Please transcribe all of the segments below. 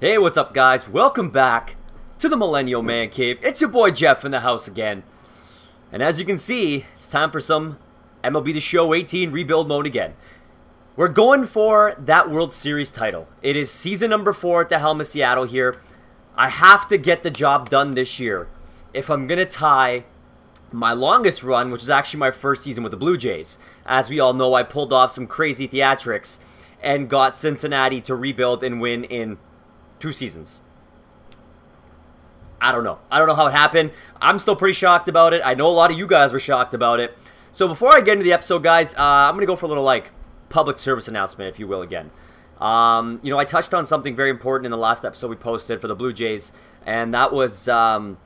Hey, what's up, guys? Welcome back to the Millennial Man Cave. It's your boy Jeff in the house again. And as you can see, it's time for some MLB The Show 18 rebuild mode again. We're going for that World Series title. It is season number 4 at the helm of Seattle here. I have to get the job done this year if I'm going to tie my longest run, which is actually my first season with the Blue Jays. As we all know, I pulled off some crazy theatrics and got Cincinnati to rebuild and win in 2 seasons. I don't know how it happened. I'm still pretty shocked about it. I know a lot of you guys were shocked about it. So before I get into the episode, guys, I'm going to go for a little, public service announcement, if you will, again. I touched on something very important in the last episode we posted for the Blue Jays, and that was about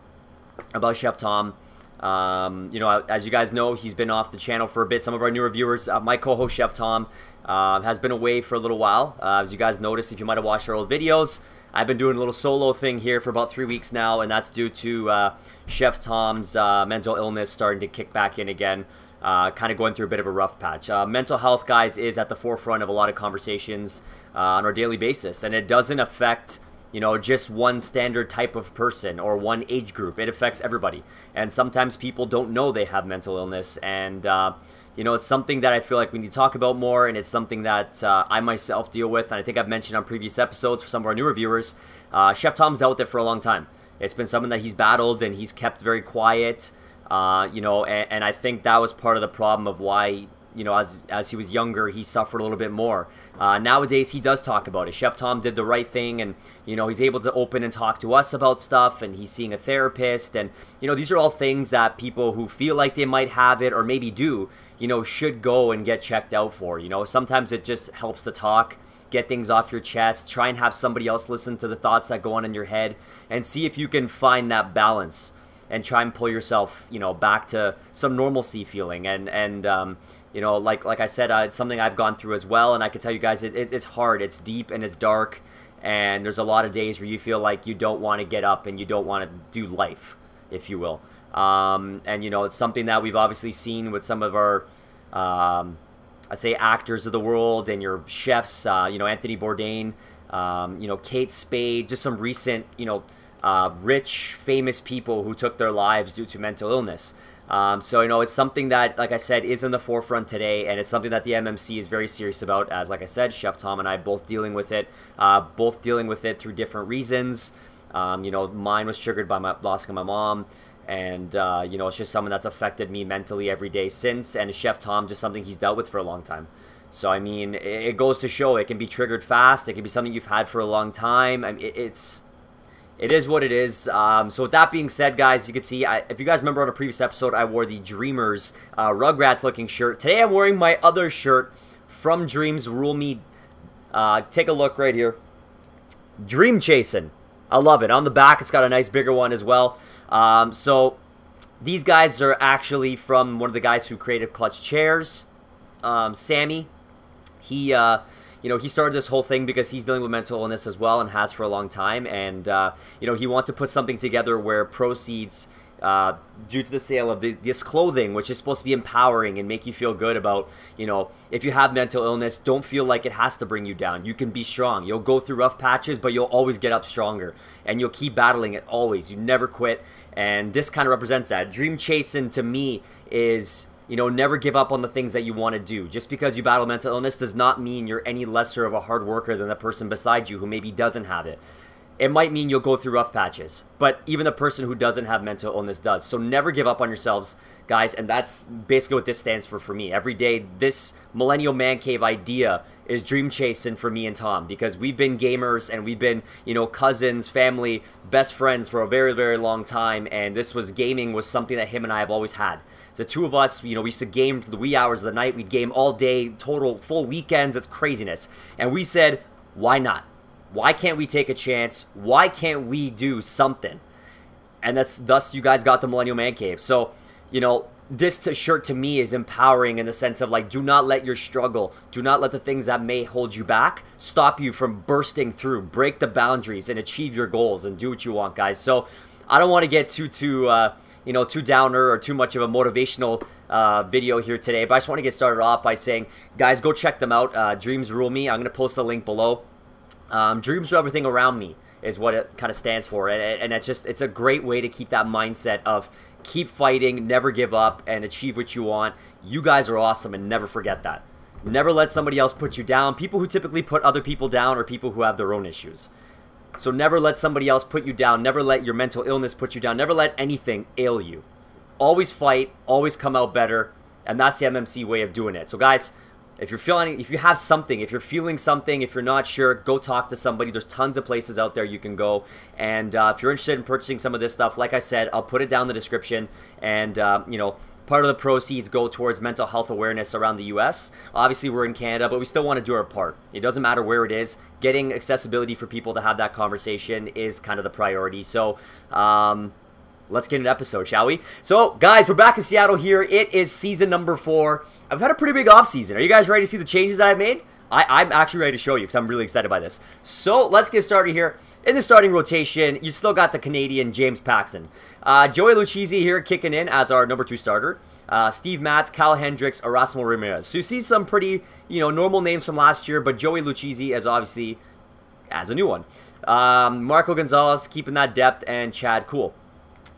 Chef Tom. As you guys know, he's been off the channel for a bit. Some of our newer viewers, my co-host Chef Tom, has been away for a little while. As you guys noticed, if you might have watched our old videos, I've been doing a little solo thing here for about 3 weeks now, and that's due to Chef Tom's mental illness starting to kick back in again. Kind of going through a bit of a rough patch. Mental health, guys, is at the forefront of a lot of conversations on our daily basis, and it doesn't affect just one standard type of person or one age group. It affects everybody. And sometimes people don't know they have mental illness. And, it's something that I feel like we need to talk about more. And it's something that I myself deal with. And I think I've mentioned on previous episodes for some of our newer viewers. Chef Tom's dealt with it for a long time. It's been something that he's battled and he's kept very quiet. And I think that was part of the problem of why as he was younger, he suffered a little bit more. Nowadays, he does talk about it. Chef Tom did the right thing, and, he's able to open and talk to us about stuff, and he's seeing a therapist, and, these are all things that people who feel like they might have it, or maybe do, should go and get checked out for. Sometimes it just helps to talk, get things off your chest, try and have somebody else listen to the thoughts that go on in your head, and see if you can find that balance, and try and pull yourself, back to some normalcy feeling, and like I said, it's something I've gone through as well, and I can tell you guys, it's hard, it's deep, and it's dark, and there's a lot of days where you feel like you don't want to get up, and you don't want to do life, if you will. It's something that we've obviously seen with some of our, I'd say, actors of the world, and your chefs, Anthony Bourdain, Kate Spade, just some recent, rich, famous people who took their lives due to mental illness. It's something that, like I said, is in the forefront today, and it's something that the MMC is very serious about, as, like I said, Chef Tom and I both dealing with it through different reasons. Mine was triggered by my loss of my mom, and, it's just something that's affected me mentally every day since, and Chef Tom, just something he's dealt with for a long time. So, I mean, it goes to show it can be triggered fast, it can be something you've had for a long time. I mean, it is what it is. So with that being said, guys, you can see, if you guys remember on a previous episode, I wore the Dreamers Rugrats looking shirt. Today I'm wearing my other shirt from Dreams Rule Me. Take a look right here. Dream Chasing. I love it. On the back, it's got a nice bigger one as well. So these guys are actually from one of the guys who created Clutch Chairz. Sammy. He started this whole thing because he's dealing with mental illness as well and has for a long time. And, he wanted to put something together where proceeds, due to the sale of this clothing, which is supposed to be empowering and make you feel good about, if you have mental illness, don't feel like it has to bring you down. You can be strong. You'll go through rough patches, but you'll always get up stronger. And you'll keep battling it always. You never quit. And this kind of represents that. Dream chasing, to me, is never give up on the things that you want to do. Just because you battle mental illness does not mean you're any lesser of a hard worker than the person beside you who maybe doesn't have it. It might mean you'll go through rough patches, but even the person who doesn't have mental illness does. So never give up on yourselves, guys, and that's basically what this stands for me. Every day, this Millennial Man Cave idea is dream chasing for me and Tom, because we've been gamers and we've been, cousins, family, best friends for a very, very long time, and gaming was something that him and I have always had. The two of us, we used to game to the wee hours of the night. We'd game all day, total, full weekends. It's craziness. And we said, why not? Why can't we take a chance? Why can't we do something? And thus you guys got the Millennial Man Cave. So, this shirt to me is empowering in the sense of, do not let your struggle, do not let the things that may hold you back stop you from bursting through, break the boundaries, and achieve your goals and do what you want, guys. So, I don't want to get too downer or too much of a motivational video here today, but I just want to get started off by saying, guys, go check them out. Dreams Rule Me. I'm going to post a link below. Dreams are everything around me. is what it kind of stands for. And it's a great way to keep that mindset of keep fighting, never give up, and achieve what you want. You guys are awesome, and never forget that. Never let somebody else put you down. People who typically put other people down are people who have their own issues. So never let somebody else put you down. Never let your mental illness put you down. Never let anything ail you. Always fight. Always come out better. And that's the MMC way of doing it. So guys, if you have something, if you're feeling something, if you're not sure, go talk to somebody. There's tons of places out there you can go. And if you're interested in purchasing some of this stuff, like I said, I'll put it down in the description. And, you know, part of the proceeds go towards mental health awareness around the U.S. Obviously, we're in Canada, but we still want to do our part. It doesn't matter where it is. Getting accessibility for people to have that conversation is kind of the priority. So, let's get into the episode, shall we? So, guys, we're back in Seattle here. It is season number 4. I've had a pretty big off season. Are you guys ready to see the changes that I've made? I'm actually ready to show you because I'm really excited by this. So, let's get started here. In the starting rotation, you still got the Canadian James Paxton. Joey Lucchesi here kicking in as our number 2 starter. Steve Matz, Cal Hendricks, Erasmo Ramirez. So you see some pretty, you know, normal names from last year, but Joey Lucchesi is obviously as a new one. Marco Gonzalez keeping that depth, and Chad Kuhl.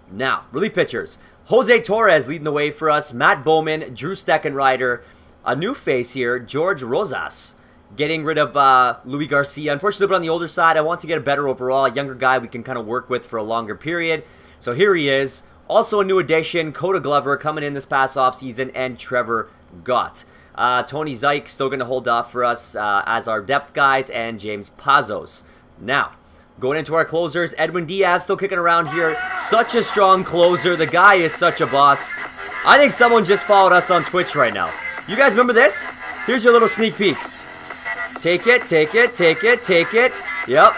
Now, relief pitchers. Jose Torres leading the way for us. Matt Bowman, Drew Steckenrider. A new face here, George Rosas. Getting rid of Louis Garcia. Unfortunately, a bit on the older side. I want to get a better overall, a younger guy we can kind of work with for a longer period. So here he is. Also a new addition, Coda Glover coming in this past offseason, and Trevor Gott. Tony Zyke still going to hold off for us as our depth guys, and James Pazos. Now, going into our closers, Edwin Diaz still kicking around here. Such a strong closer. The guy is such a boss. I think someone just followed us on Twitch right now. You guys remember this? Here's your little sneak peek. Take it, take it, take it, take it. Yep.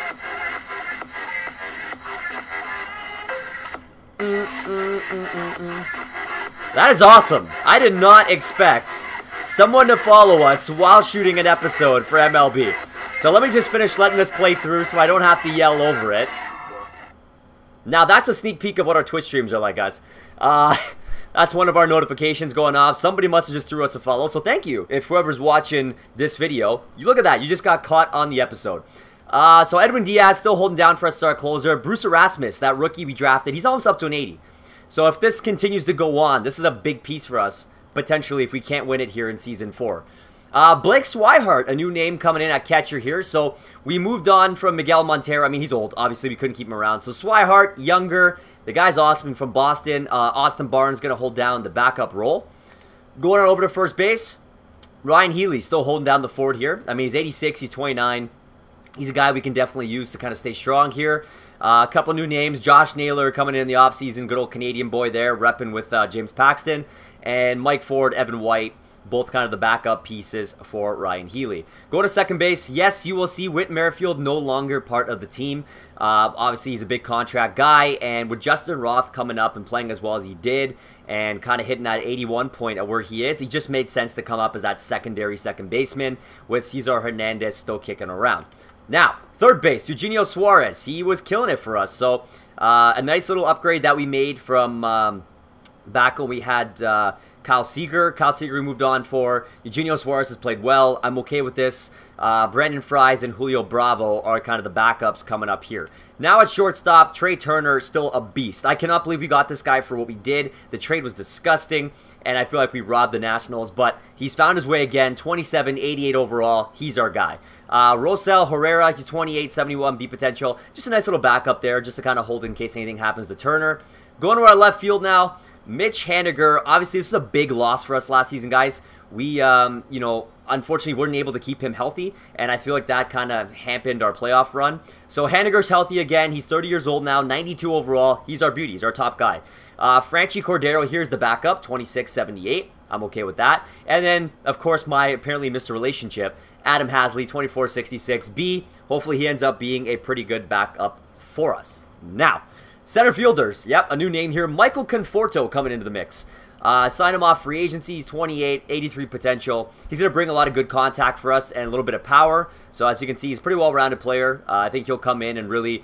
That is awesome. I did not expect someone to follow us while shooting an episode for MLB. So let me just finish letting this play through so I don't have to yell over it. Now that's a sneak peek of what our Twitch streams are like, guys. That's one of our notifications going off. Somebody must have just threw us a follow, so thank you. If whoever's watching this video, you look at that. You just got caught on the episode. So Edwin Diaz still holding down for us as our closer. Bruce Erasmus, that rookie we drafted, he's almost up to an 80. So if this continues to go on, this is a big piece for us, potentially, if we can't win it here in Season 4. Blake Swihart, a new name coming in at catcher here. So we moved on from Miguel Montero. I mean, he's old. Obviously, we couldn't keep him around. So Swihart, younger. The guy's awesome from Boston. Austin Barnes going to hold down the backup role. Going on over to first base, Ryan Healy still holding down the fort here. I mean, he's 86. He's 29. He's a guy we can definitely use to kind of stay strong here. A couple new names. Josh Naylor coming in the offseason. Good old Canadian boy there, repping with James Paxton. And Mike Ford, Evan White. Both kind of the backup pieces for Ryan Healy. Going to second base, yes, you will see Whit Merrifield no longer part of the team. Obviously, he's a big contract guy, and with Justin Roth coming up and playing as well as he did, and kind of hitting that 81 point at where he is, he just made sense to come up as that secondary second baseman with Cesar Hernandez still kicking around. Now, third base, Eugenio Suarez. He was killing it for us, so a nice little upgrade that we made from back when we had Kyle Seager. Kyle Seager we moved on for. Eugenio Suarez has played well. I'm okay with this. Brandon Fries and Julio Bravo are kind of the backups coming up here. Now at shortstop, Trey Turner, still a beast. I cannot believe we got this guy for what we did. The trade was disgusting, and I feel like we robbed the Nationals, but he's found his way again. 27, 88 overall. He's our guy. Rosel Herrera, he's 28, 71 B potential. Just a nice little backup there, just to kind of hold in case anything happens to Turner. Going to our left field now, Mitch Haniger. Obviously, this is a big loss for us last season, guys. We, you know, unfortunately weren't able to keep him healthy, and I feel like that kind of hampered our playoff run. So Haniger's healthy again. He's 30 years old now, 92 overall. He's our beauty. He's our top guy. Franchi Cordero, here's the backup, 26, 78. I'm okay with that. And then, of course, my apparently Mr. Relationship, Adam Hasley, 24, 66 B. Hopefully he ends up being a pretty good backup for us. Now, center fielders. Yep, a new name here. Michael Conforto coming into the mix. Sign him off free agency. He's 28, 83 potential. He's going to bring a lot of good contact for us and a little bit of power. So as you can see, he's a pretty well-rounded player. I think he'll come in and really,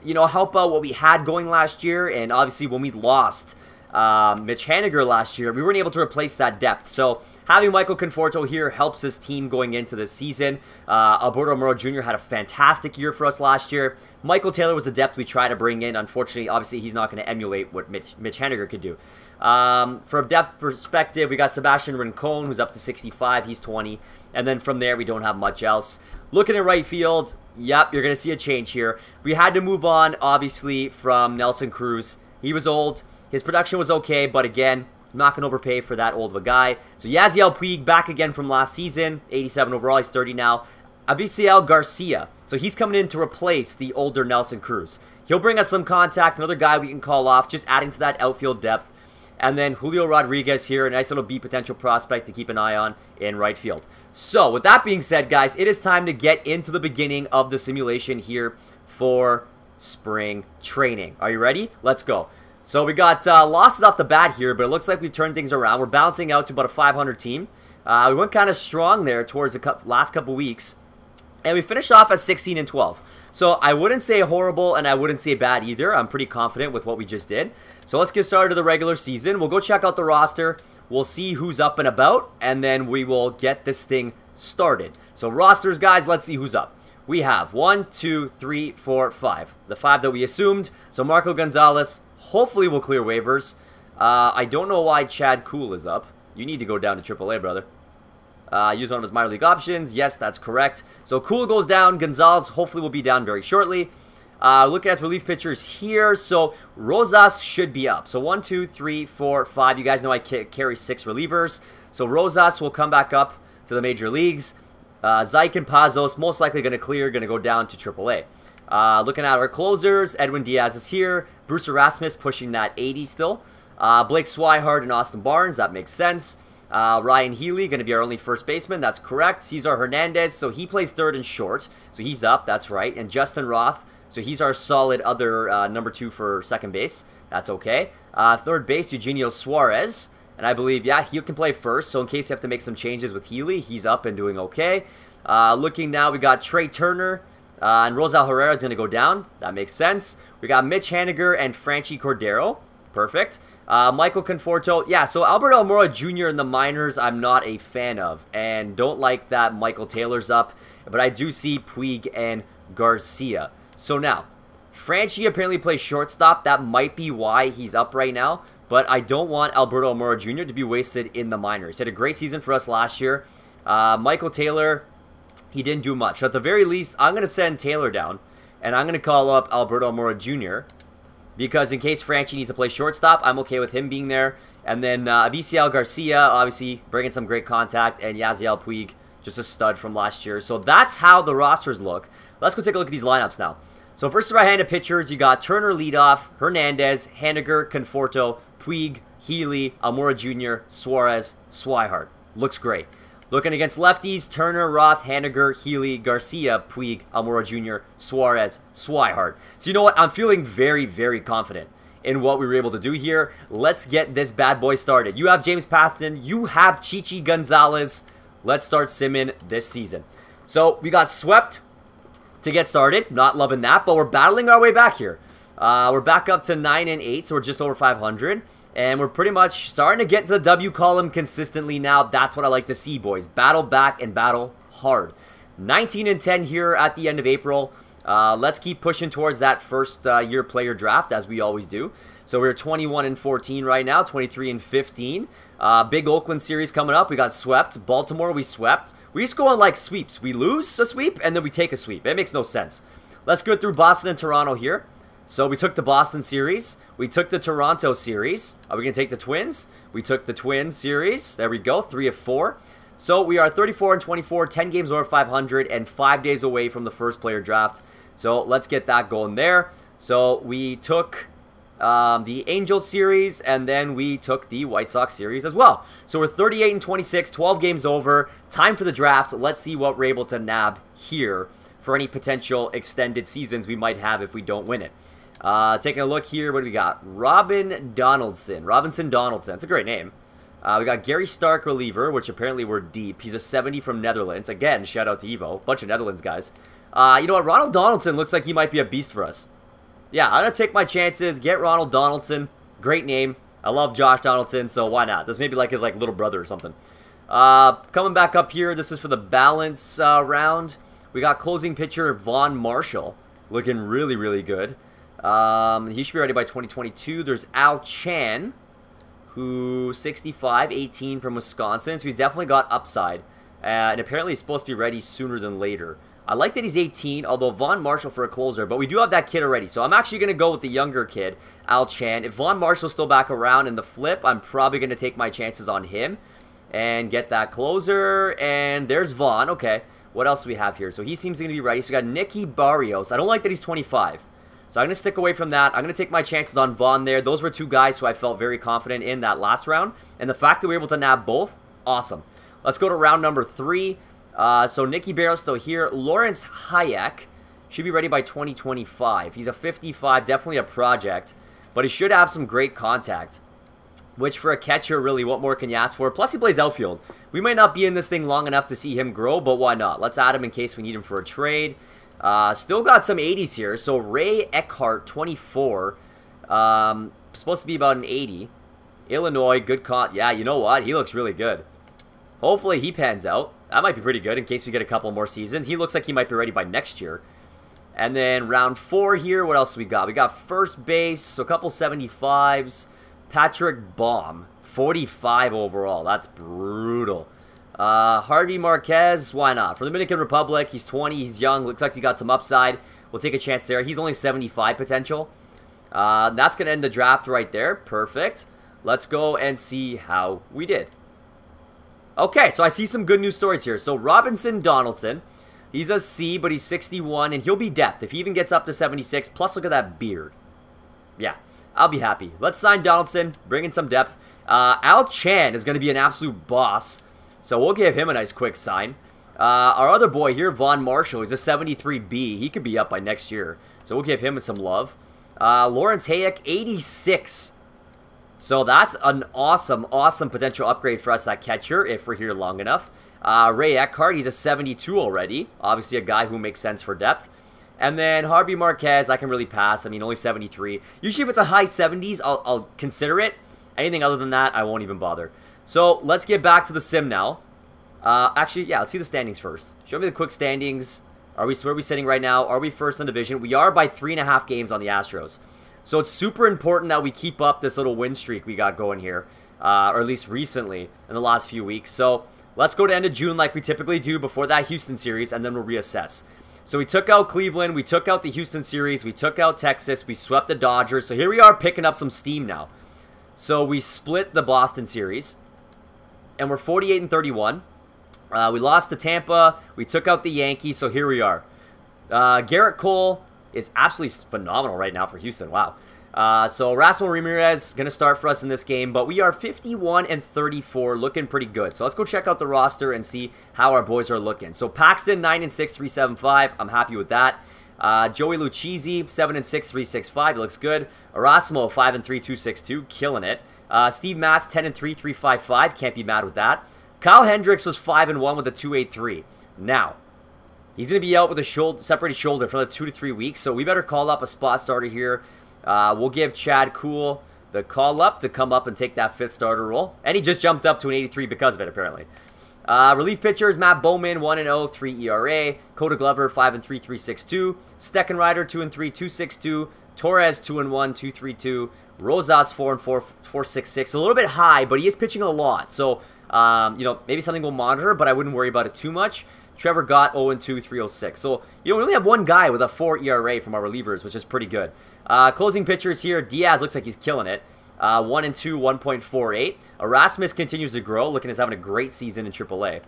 you know, help out what we had going last year. And obviously when we lost Mitch Haniger last year, we weren't able to replace that depth. So having Michael Conforto here helps his team going into this season. Alberto Moro Jr. had a fantastic year for us last year. Michael Taylor was the depth we tried to bring in. Unfortunately, obviously, he's not going to emulate what Mitch Haniger could do. From a depth perspective, we got Sebastian Rincon, who's up to 65. He's 20. And then from there, we don't have much else. Looking at right field, yep, you're going to see a change here. We had to move on, obviously, from Nelson Cruz. He was old. His production was okay, but again, I'm not going to overpay for that old of a guy. So Yasiel Puig back again from last season, 87 overall. He's 30 now. Avisail Garcia. So he's coming in to replace the older Nelson Cruz. He'll bring us some contact, another guy we can call off, just adding to that outfield depth. And then Julio Rodriguez here, a nice little B potential prospect to keep an eye on in right field. So, with that being said, guys, it is time to get into the beginning of the simulation here for spring training. Are you ready? Let's go. So, we got losses off the bat here, but it looks like we've turned things around. We're bouncing out to about a 500 team. We went kind of strong there towards the last couple weeks. And we finished off at 16 and 12. So I wouldn't say horrible and I wouldn't say bad either. I'm pretty confident with what we just did. So let's get started to the regular season. We'll go check out the roster. We'll see who's up and about. And then we will get this thing started. So rosters, guys, let's see who's up. We have 1, 2, 3, 4, 5. The 5 that we assumed. So Marco Gonzalez hopefully will clear waivers. I don't know why Chad Kuhl is up. You need to go down to AAA, brother. Use one of his minor league options. Yes, that's correct. So Kuhl goes down. Gonzalez hopefully will be down very shortly. Looking at the relief pitchers here. So Rosas should be up. So 1, 2, 3, 4, 5. You guys know I carry 6 relievers. So Rosas will come back up to the major leagues. Zyke and Pazos most likely going to clear, going to go down to AAA. Looking at our closers, Edwin Diaz is here. Bruce Erasmus pushing that 80 still. Blake Swihart and Austin Barnes, that makes sense. Ryan Healy, going to be our only first baseman. That's correct. Cesar Hernandez, so he plays third and short. So he's up. That's right. And Justin Roth, so he's our solid other number 2 for second base. That's okay. Third base, Eugenio Suarez. And I believe, yeah, he can play first. So in case you have to make some changes with Healy, he's up and doing okay. Looking now, we got Trey Turner. And Rosal Herrera is going to go down. That makes sense. We got Mitch Haniger and Franchi Cordero. Perfect. Michael Conforto. Yeah, so Alberto Moro Jr. in the minors, I'm not a fan of. And don't like that Michael Taylor's up. But I do see Puig and Garcia. So now, Franchi apparently plays shortstop. That might be why he's up right now. But I don't want Alberto Moro Jr. to be wasted in the minors. He had a great season for us last year. Michael Taylor, he didn't do much. So at the very least, I'm going to send Taylor down. And I'm going to call up Alberto Moro Jr., because in case Franchi needs to play shortstop, I'm okay with him being there. And then Avisail Garcia, obviously, bringing some great contact. And Yasiel Puig, just a stud from last year. So that's how the rosters look. Let's go take a look at these lineups now. So first right-handed pitchers, you got Turner leadoff, Hernandez, Haniger, Conforto, Puig, Healy, Almora Jr., Suarez, Swihart. Looks great. Looking against lefties, Turner, Roth, Haniger, Healy, Garcia, Puig, Almora Jr., Suarez, Swihart. So you know what? I'm feeling very, very confident in what we were able to do here. Let's get this bad boy started. You have James Paxton. You have Chichi Gonzalez. Let's start simming this season. So we got swept to get started. Not loving that, but we're battling our way back here. We're back up to 9 and 8, so we're just over 500. And we're pretty much starting to get to the W column consistently now. That's what I like to see, boys. Battle back and battle hard. 19 and 10 here at the end of April. Let's keep pushing towards that first year player draft, as we always do. So we're 21 and 14 right now, 23 and 15. Big Oakland series coming up. We got swept. Baltimore, we swept. We just go on like sweeps. We lose a sweep, and then we take a sweep. It makes no sense. Let's go through Boston and Toronto here. So we took the Boston series. We took the Toronto series. Are we going to take the Twins? We took the Twins series. There we go, 3 of 4. So we are 34 and 24, 10 games over 500, and 5 days away from the first player draft. So let's get that going there. So we took the Angels series, and then we took the White Sox series as well. So we're 38 and 26, 12 games over. Time for the draft. Let's see what we're able to nab here for any potential extended seasons we might have if we don't win it. Taking a look here, what do we got? Robinson Donaldson. That's a great name. We got Gary Stark, reliever, which apparently we're deep. He's a 70 from Netherlands. Again, shout out to Evo. Bunch of Netherlands guys. You know what? Ronald Donaldson looks like he might be a beast for us. Yeah, I'm going to take my chances. Get Ronald Donaldson. Great name. I love Josh Donaldson, so why not? This may be like his little brother or something. Coming back up here, this is for the balance round. We got closing pitcher Vaughn Marshall, looking really, really good. He should be ready by 2022. There's Al Chan, who 65, 18 from Wisconsin, so he's definitely got upside. And apparently he's supposed to be ready sooner than later. I like that he's 18, although Vaughn Marshall for a closer, but we do have that kid already. So I'm actually going to go with the younger kid, Al Chan. If Vaughn Marshall's still back around in the flip, I'm probably going to take my chances on him and get that closer. And there's Vaughn. Okay, what else do we have here? So he seems going to be ready. So we got Nicky Barrios. I don't like that he's 25. So I'm going to stick away from that. I'm going to take my chances on Vaughn there. Those were two guys who I felt very confident in that last round. And the fact that we were able to nab both, awesome. Let's go to round number 3. So Nicky Barrios still here. Lawrence Hayek should be ready by 2025. He's a 55, definitely a project, but he should have some great contact, which for a catcher, really, what more can you ask for? Plus, he plays outfield. We might not be in this thing long enough to see him grow, but why not? Let's add him in case we need him for a trade. Still got some 80s here. So Ray Eckhart, 24, supposed to be about an 80. Illinois, good yeah, you know what? He looks really good. Hopefully he pans out. That might be pretty good in case we get a couple more seasons. He looks like he might be ready by next year. And then round 4 here, what else we got? We got first base, so a couple 75s. Patrick Baum, 45 overall. That's brutal. Harvey Marquez, why not? From the Dominican Republic, he's 20, he's young, looks like he got some upside. We'll take a chance there. He's only 75 potential. That's going to end the draft right there. Perfect. Let's go and see how we did. Okay, so I see some good news stories here. So Robinson Donaldson, he's a C, but he's 61, and he'll be depth if he even gets up to 76. Plus, look at that beard. Yeah, I'll be happy. Let's sign Donaldson, bring in some depth. Al Chan is going to be an absolute boss, so we'll give him a nice quick sign. Our other boy here, Vaughn Marshall, he's a 73B. He could be up by next year, so we'll give him some love. Lawrence Hayek, 86. So that's an awesome, awesome potential upgrade for us at catcher if we're here long enough. Ray Eckhart, he's a 72 already. Obviously a guy who makes sense for depth. And then Harvey Marquez, I can really pass. I mean, only 73. Usually if it's a high 70s, I'll consider it. Anything other than that, I won't even bother. So let's get back to the sim now. Actually, yeah, let's see the standings first. Show me the quick standings. Where are we sitting right now? Are we first in division? We are by 3.5 games on the Astros. So it's super important that we keep up this little win streak we got going here, or at least recently in the last few weeks. So let's go to end of June like we typically do before that Houston series, and then we'll reassess. So we took out Cleveland, we took out the Houston series, we took out Texas, we swept the Dodgers. So here we are picking up some steam now. So we split the Boston series, and we're 48 and 31. We lost to Tampa, we took out the Yankees, so here we are. Garrett Cole is absolutely phenomenal right now for Houston. Wow. So Rasmus Ramirez going to start for us in this game, but we are 51 and 34, looking pretty good. So let's go check out the roster and see how our boys are looking. So Paxton 9 and 6, 375. I'm happy with that. Joey Lucchesi 7 and 6, 365. He looks good. Erasmo 5 and 3, 262, killing it. Steve Matz 10 and 3, 355. Can't be mad with that. Kyle Hendricks was 5 and 1 with a 283. Now, he's going to be out with a separated shoulder for another 2 to 3 weeks, so we better call up a spot starter here. We'll give Chad Cool the call up to come up and take that 5th starter role. And he just jumped up to an 83 because of it, apparently. Relief pitchers, Matt Bowman, 1 and 0, 3 ERA. Coda Glover, 5 and 3, 362. Steckenrider, 2 and 3, 262. Torres, 2 and 1, 232. Rosas, 4 and 4, 466. A little bit high, but he is pitching a lot. So, you know, maybe something we'll monitor, but I wouldn't worry about it too much. Trevor Gott, 0 and 2, 306. So, you know, we only have one guy with a 4 ERA from our relievers, which is pretty good. Closing pitchers here, Diaz looks like he's killing it. 1 and 2, 1.48. Erasmus continues to grow, looking as having a great season in AAA.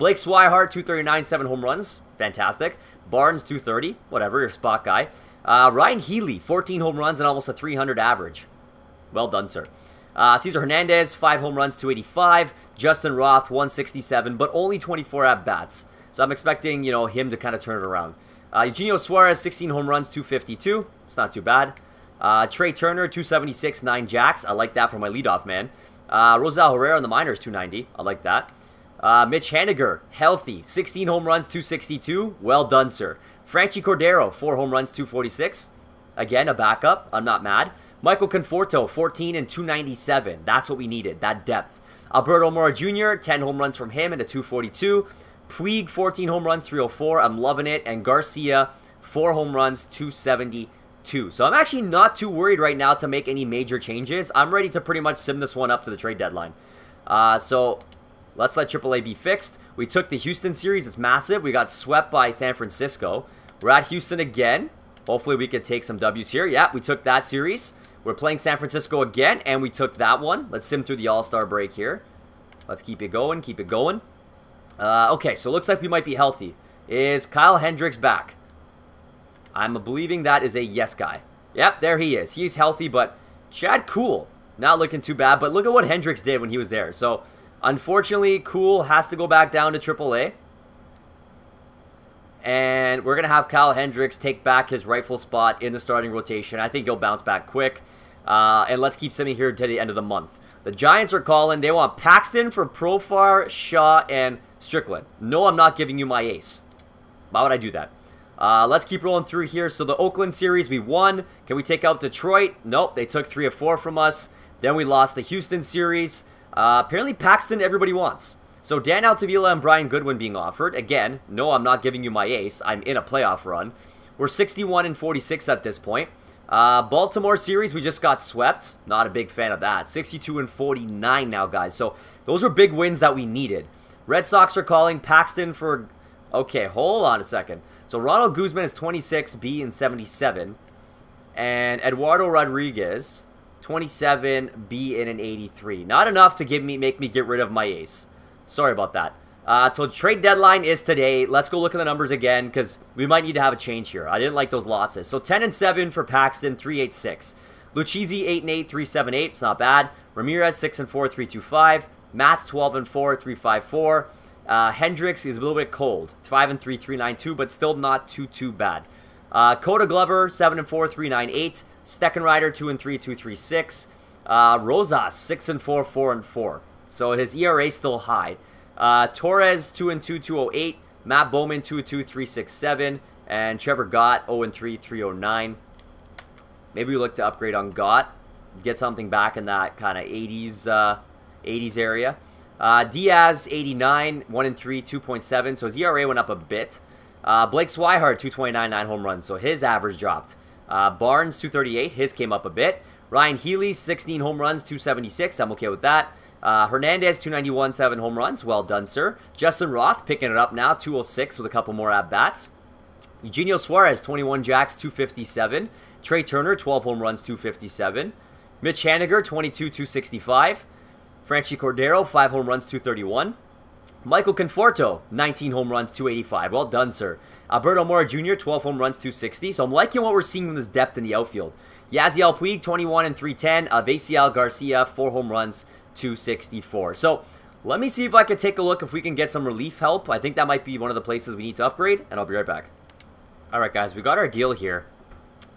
Blake Swihart, 239, 7 home runs. Fantastic. Barnes, 230. Whatever, you're a spot guy. Ryan Healy, 14 home runs and almost a 300 average. Well done, sir. Cesar Hernandez, 5 home runs, 285. Justin Roth, 167, but only 24 at-bats. So I'm expecting, you know, him to kind of turn it around. Eugenio Suarez, 16 home runs, 252. It's not too bad. Trey Turner, 276, 9 jacks. I like that for my leadoff man. Rosal Herrera in the minors, 290. I like that. Mitch Haniger, healthy, 16 home runs, 262. Well done, sir. Franchi Cordero, 4 home runs, 246. Again, a backup. I'm not mad. Michael Conforto, 14 and 297. That's what we needed, that depth. Alberto Mora Jr., 10 home runs from him into 242. Puig, 14 home runs, 304. I'm loving it. And Garcia, 4 home runs, 272. So I'm actually not too worried right now to make any major changes. I'm ready to pretty much sim this one up to the trade deadline. So let's let AAA be fixed. We took the Houston series. It's massive. We got swept by San Francisco. We're at Houston again. Hopefully we can take some W's here. Yeah, we took that series. We're playing San Francisco again, and we took that one. Let's sim through the All-Star break here. Let's keep it going, keep it going. Okay, so it looks like we might be healthy. Is Kyle Hendricks back? I'm believing that is a yes guy. Yep, there he is. He's healthy, but Chad Cool, not looking too bad. But look at what Hendricks did when he was there. So, unfortunately, Cool has to go back down to AAA. And we're going to have Kyle Hendricks take back his rightful spot in the starting rotation. I think he'll bounce back quick. And let's keep simming here to the end of the month. The Giants are calling. They want Paxton for Profar, Shaw, and Strickland. No, I'm not giving you my ace. Why would I do that? Let's keep rolling through here. So the Oakland series, we won. Can we take out Detroit? Nope, they took 3 of 4 from us. Then we lost the Houston series. Apparently Paxton everybody wants. So Dan Altavilla and Brian Goodwin being offered. Again, no, I'm not giving you my ace. I'm in a playoff run. We're 61 and 46 at this point. Baltimore series, we just got swept. Not a big fan of that. 62 and 49 now, guys. So those were big wins that we needed. Red Sox are calling Paxton for... Okay, hold on a second. So Ronald Guzman is 26, B and 77. And Eduardo Rodriguez, 27, B and an 83. Not enough to make me get rid of my ace. Sorry about that. So trade deadline is today. Let's go look at the numbers again because we might need to have a change here. I didn't like those losses. So 10 and 7 for Paxton, 386. Lucchesi 8 and 8, 378. It's not bad. Ramirez 6 and 4, 325. Matt's 12 and 4, 354. Hendricks is a little bit cold, 5 and 3, 392, but still not too bad. Coda Glover 7 and 4, 398. Steckenrider 2 and 3, 236. Rosas 6 and 4, 4 and 4. So his ERA is still high. Torres 2 and 2, 208. Matt Bowman 2 and 2, 367. And Trevor Gott 0 and 3, 309. Maybe we look to upgrade on Gott, get something back in that kind of 80s area. Diaz 89, 1 and 3, 2.7. So his ERA went up a bit. Blake Swihart 229, 9 home runs. So his average dropped. Barnes 238, his came up a bit. Ryan Healy 16 home runs, 276. I'm okay with that. Hernandez 291, 7 home runs. Well done, sir. Justin Roth picking it up now, 206 with a couple more at bats. Eugenio Suarez 21 jacks, 257. Trey Turner 12 home runs, 257. Mitch Haniger 22, 265. Franchi Cordero 5 home runs, 231. Michael Conforto 19 home runs, 285. Well done, sir. Alberto Mora Jr. 12 home runs, 260. So I'm liking what we're seeing from this depth in the outfield. Yasiel Puig 21 and 310. Vacial Garcia 4 home runs, 264. So let me see if I can take a look if we can get some relief help. I think that might be one of the places we need to upgrade, and I'll be right back. Alright guys, we got our deal here.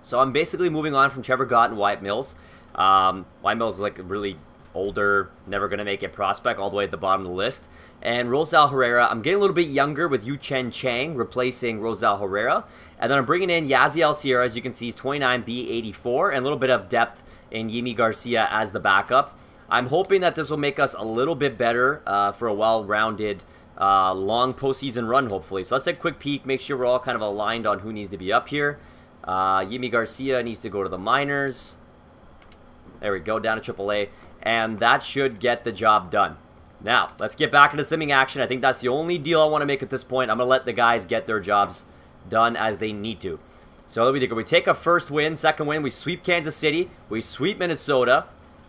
So I'm basically moving on from Trevor Gott and Wyatt Mills. Wyatt Mills is like a really older, never going to make it prospect all the way at the bottom of the list. And Rosal Herrera, I'm getting a little bit younger with Yu Chen Chang replacing Rosal Herrera. And then I'm bringing in Yaziel Sierra, as you can see, he's 29B, 84, and a little bit of depth in Yimi Garcia as the backup. I'm hoping that this will make us a little bit better for a well-rounded, long postseason run, hopefully. So let's take a quick peek, make sure we're all kind of aligned on who needs to be up here. Yimi Garcia needs to go to the minors. There we go, down to AAA. And that should get the job done. Now, let's get back into simming action. I think that's the only deal I want to make at this point. I'm going to let the guys get their jobs done as they need to. So we take a first win, second win. We sweep Kansas City. We sweep Minnesota.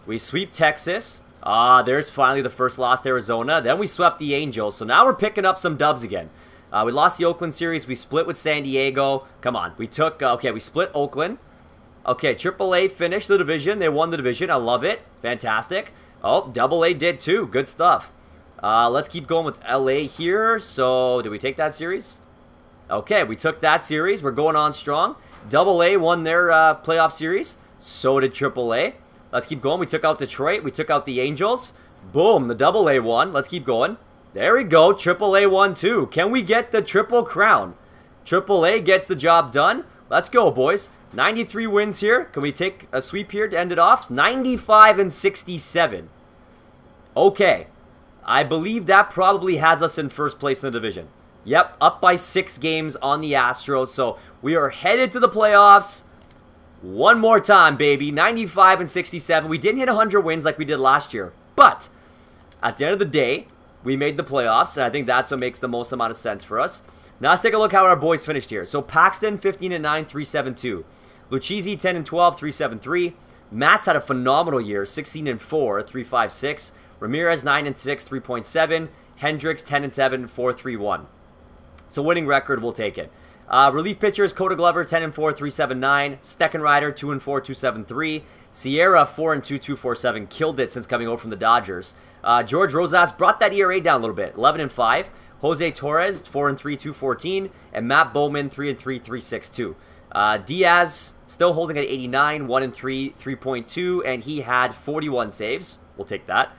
We sweep Texas. There's finally the first loss to Arizona. Then we swept the Angels. So now we're picking up some dubs again. We lost the Oakland series. We split with San Diego. Come on. We took, okay, we split Oakland. Okay, AAA finished the division. They won the division. I love it. Fantastic. Oh, AA did too. Good stuff. Let's keep going with LA here. So, did we take that series? Okay, we took that series. We're going on strong. AA won their playoff series. So did AAA. Let's keep going. We took out Detroit. We took out the Angels. Boom, the AA won. Let's keep going. There we go. AAA won too. Can we get the triple crown? AAA gets the job done. Let's go, boys. 93 wins here. Can we take a sweep here to end it off? 95 and 67. Okay. I believe that probably has us in first place in the division. Yep, up by 6 games on the Astros. So we are headed to the playoffs. One more time, baby. 95 and 67. We didn't hit 100 wins like we did last year. But at the end of the day, we made the playoffs. And I think that's what makes the most amount of sense for us. Now let's take a look how our boys finished here. So Paxton, 15 and 9, 372. Lucchesi, 10 and 12, 373. Matt's had a phenomenal year, 16 and 4, 356. Ramirez, 9 and 6, 3.7. Hendricks, 10 and 7, 431. So winning record, we'll take it. Relief pitchers, Coda Glover, 10 and 4, 379. Steckenrider, 2 and 4, 273. Sierra, 4 and 2, 247. Killed it since coming over from the Dodgers. George Rosas brought that ERA down a little bit, 11 and 5. Jose Torres, 4 and 3, 214. And Matt Bowman, 3 and 3, 362. Diaz, still holding at 89, 1 and 3, 3.2. And he had 41 saves. We'll take that.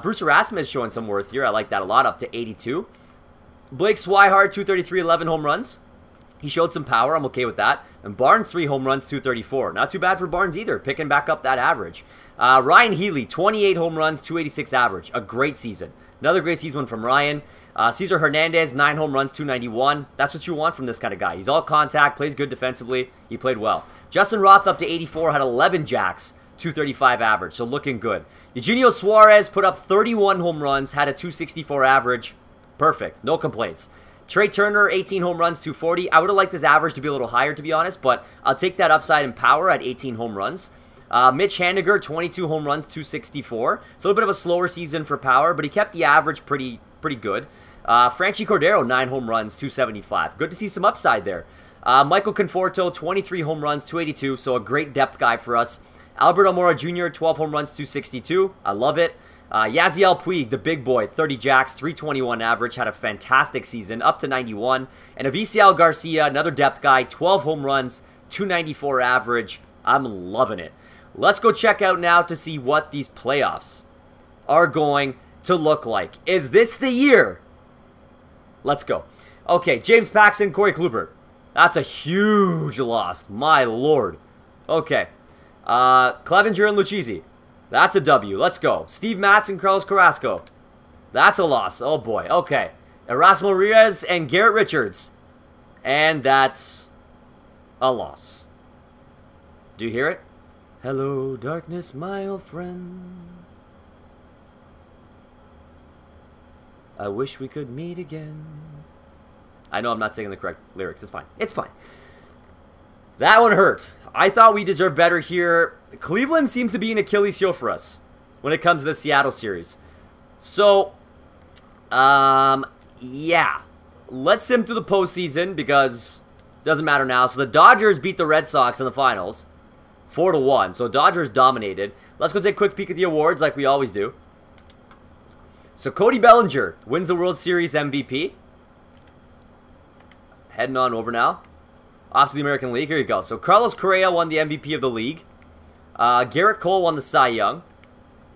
Bruce Erasmus showing some worth here. I like that a lot, up to 82. Blake Swihart, 233, 11 home runs. He showed some power. I'm okay with that. And Barnes, 3 home runs, 234. Not too bad for Barnes either, picking back up that average. Ryan Healy, 28 home runs, 286 average. A great season. Another great season from Ryan. Cesar Hernandez, 9 home runs, 291. That's what you want from this kind of guy. He's all contact, plays good defensively. He played well. Justin Roth up to 84, had 11 jacks, 235 average, so looking good. Eugenio Suarez put up 31 home runs, had a 264 average. Perfect. No complaints. Trey Turner, 18 home runs, 240. I would have liked his average to be a little higher, to be honest, but I'll take that upside in power at 18 home runs. Mitch Haniger, 22 home runs, 264. It's a little bit of a slower season for power, but he kept the average pretty good. Franchi Cordero, 9 home runs, 275. Good to see some upside there. Michael Conforto, 23 home runs, 282, so a great depth guy for us. Albert Almora Jr., 12 home runs, 262. I love it. Yaziel Puig, the big boy, 30 jacks, 321 average, had a fantastic season, up to 91. And Avisail Garcia, another depth guy, 12 home runs, 294 average. I'm loving it. Let's go check out now to see what these playoffs are going to look like. Is this the year? Let's go. Okay, James Paxton, Corey Kluber. That's a huge loss. My lord. Okay. Clevenger and Lucchesi. That's a W. Let's go. Steve Matz and Carlos Carrasco. That's a loss. Oh, boy. Okay. Erasmo Reyes and Garrett Richards. And that's a loss. Do you hear it? Hello, darkness, my old friend. I wish we could meet again. I know I'm not singing the correct lyrics. It's fine. It's fine. That one hurt. I thought we deserved better here. Cleveland seems to be an Achilles heel for us when it comes to the Seattle series. So, yeah. Let's sim through the postseason because it doesn't matter now. So the Dodgers beat the Red Sox in the finals 4-1. So Dodgers dominated. Let's go take a quick peek at the awards like we always do. So Cody Bellinger wins the World Series MVP. Heading on over now. Off to the American League. Here you go. So Carlos Correa won the MVP of the league. Garrett Cole won the Cy Young.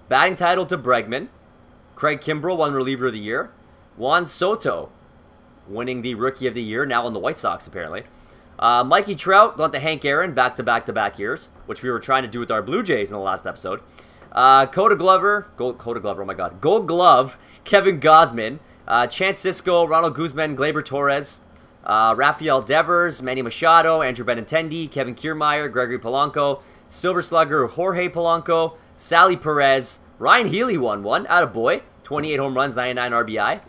Batting title to Bregman. Craig Kimbrell won Reliever of the Year. Juan Soto winning the Rookie of the Year, now on the White Sox apparently. Mikey Trout got the Hank Aaron back-to-back years, which we were trying to do with our Blue Jays in the last episode. Coda Glover, oh my god, Gold Glove, Kevin Gausman, Chance Sisco, Ronald Guzman, Gleyber Torres, Rafael Devers, Manny Machado, Andrew Benintendi, Kevin Kiermaier, Gregory Polanco, Silver Slugger, Jorge Polanco, Sally Perez, Ryan Healy won one, attaboy, 28 home runs, 99 RBI.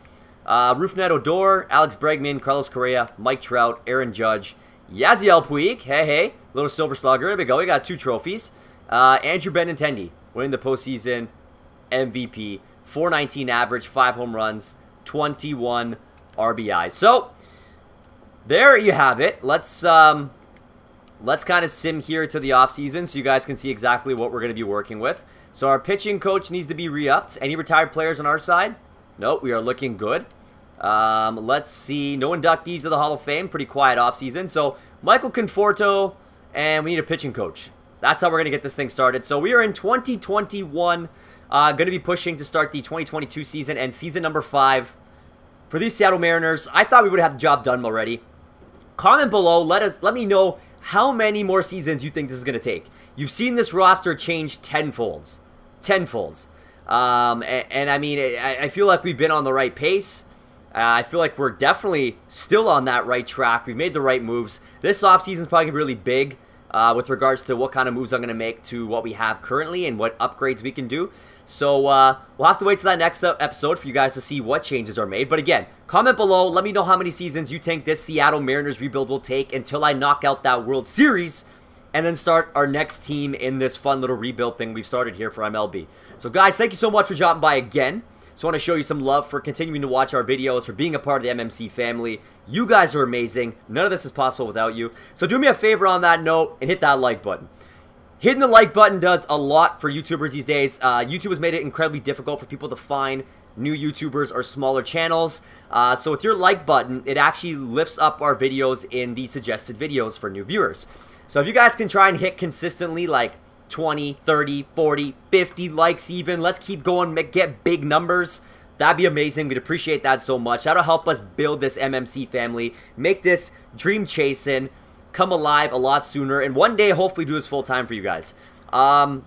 Rougned Odor, Alex Bregman, Carlos Correa, Mike Trout, Aaron Judge, Yaziel Puig, hey, little Silver Slugger, there we go, we got 2 trophies. Andrew Benintendi winning the postseason MVP, 419 average, 5 home runs, 21 RBI. So, there you have it. Let's kind of sim here to the offseason so you guys can see exactly what we're going to be working with. So our pitching coach needs to be re-upped. Any retired players on our side? Nope, we are looking good. Let's see. No inductees to the Hall of Fame. Pretty quiet offseason. So Michael Conforto, and we need a pitching coach. That's how we're going to get this thing started. So we are in 2021. Going to be pushing to start the 2022 season and season number 5 for these Seattle Mariners. I thought we would have the job done already. Comment below. Let me know how many more seasons you think this is going to take. You've seen this roster change tenfolds. Tenfolds. And I mean, I feel like we've been on the right pace. I feel like we're definitely still on that right track. We've made the right moves. This offseason is probably going to be really big with regards to what kind of moves I'm going to make to what we have currently and what upgrades we can do. So we'll have to wait till that next episode for you guys to see what changes are made. But again, comment below. Let me know how many seasons you think this Seattle Mariners rebuild will take until I knock out that World Series and then start our next team in this fun little rebuild thing we've started here for MLB. So guys, thank you so much for dropping by again. Just want to show you some love for continuing to watch our videos, for being a part of the MMC family. You guys are amazing. None of this is possible without you. So do me a favor on that note and hit that like button. Hitting the like button does a lot for YouTubers these days. YouTube has made it incredibly difficult for people to find new YouTubers or smaller channels. So with your like button, it actually lifts up our videos in the suggested videos for new viewers. So if you guys can try and hit consistently like 20, 30, 40, 50 likes even, let's keep going, get big numbers. That'd be amazing. We'd appreciate that so much. That'll help us build this MMC family, make this dream chasing come alive a lot sooner, and one day hopefully do this full time for you guys.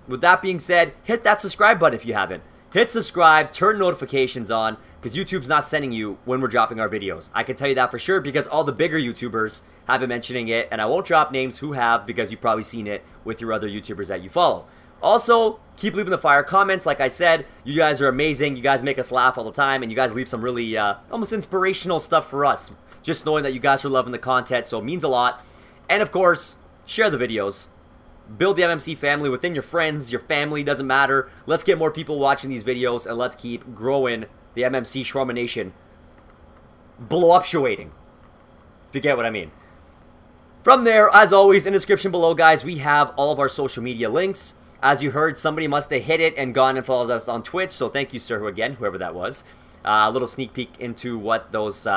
With that being said, hit that subscribe button if you haven't. Hit subscribe, turn notifications on, because YouTube's not sending you when we're dropping our videos. I can tell you that for sure because all the bigger YouTubers have been mentioning it, and I won't drop names who have because you've probably seen it with your other YouTubers that you follow. Also, keep leaving the fire comments. Like I said, you guys are amazing. You guys make us laugh all the time, and you guys leave some really almost inspirational stuff for us. Just knowing that you guys are loving the content, so it means a lot. And of course, share the videos. Build the MMC family within your friends, your family, doesn't matter. Let's get more people watching these videos, and let's keep growing the MMC Shawarma Nation. Blow-up-shuating, if you get what I mean. From there, as always, in the description below, guys, we have all of our social media links. As you heard, somebody must have hit it and gone and followed us on Twitch, so thank you, sir, again, whoever that was. A little sneak peek into what those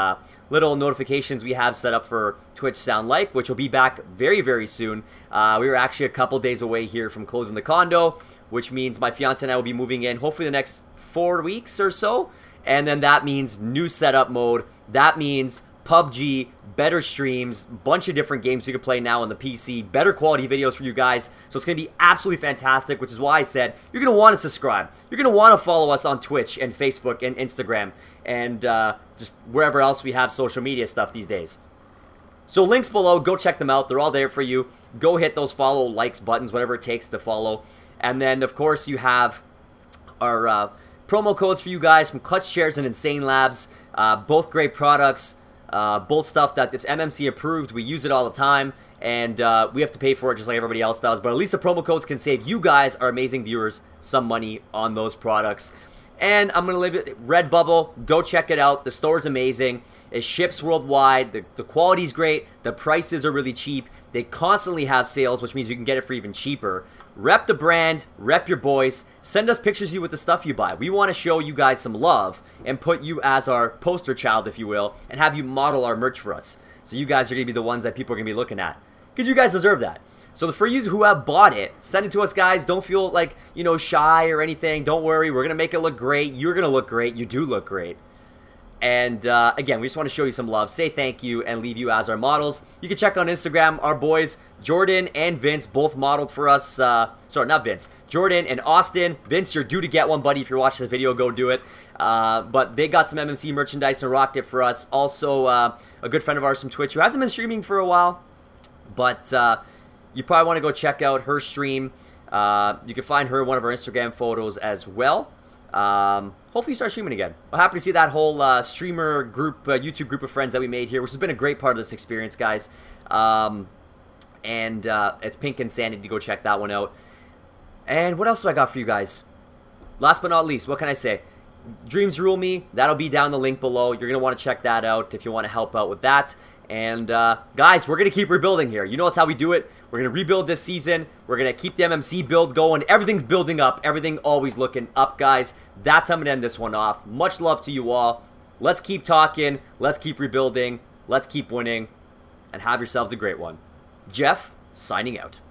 little notifications we have set up for Twitch sound like, which will be back very, very soon. We were actually a couple days away here from closing the condo, which means my fiance and I will be moving in hopefully the next 4 weeks or so. And then that means new setup mode. That means PUBG, better streams, bunch of different games you can play now on the PC, better quality videos for you guys. So it's going to be absolutely fantastic, which is why I said you're going to want to subscribe. You're going to want to follow us on Twitch and Facebook and Instagram and just wherever else we have social media stuff these days. So links below, go check them out. They're all there for you. Go hit those follow, likes, buttons, whatever it takes to follow. And then, of course, you have our promo codes for you guys from Clutch Chairz and Insane Labs. Both great products. Both stuff that it's MMC approved. We use it all the time, and we have to pay for it just like everybody else does. But at least the promo codes can save you guys, our amazing viewers, some money on those products. And I'm going to leave it Redbubble. Go check it out. The store's amazing. It ships worldwide. The quality's great. The prices are really cheap. They constantly have sales, which means you can get it for even cheaper. Rep the brand. Rep your boys. Send us pictures of you with the stuff you buy. We want to show you guys some love and put you as our poster child, if you will, and have you model our merch for us. So you guys are going to be the ones that people are going to be looking at. Because you guys deserve that. So for you who have bought it, send it to us, guys. Don't feel like, you know, shy or anything. Don't worry. We're going to make it look great. You're going to look great. You do look great. And again, we just want to show you some love, say thank you, and leave you as our models. You can check on Instagram. Our boys, Jordan and Vince, both modeled for us. Sorry, not Vince. Jordan and Austin. Vince, you're due to get one, buddy. If you're watching this video, go do it. But they got some MMC merchandise and rocked it for us. Also, a good friend of ours from Twitch who hasn't been streaming for a while. But you probably want to go check out her stream. You can find her in one of our Instagram photos as well. Hopefully you start streaming again. I'm happy to see that whole streamer group, YouTube group of friends that we made here, which has been a great part of this experience, guys. It's Pink Insanity to go check that one out. And what else do I got for you guys? Last but not least, what can I say? Dreams Rule Me. That'll be down the link below. You're going to want to check that out if you want to help out with that. And guys, we're going to keep rebuilding here. You know that's how we do it. We're going to rebuild this season. We're going to keep the MMC build going. Everything's building up. Everything always looking up, guys. That's how I'm going to end this one off. Much love to you all. Let's keep talking. Let's keep rebuilding. Let's keep winning. And have yourselves a great one. Jeff, signing out.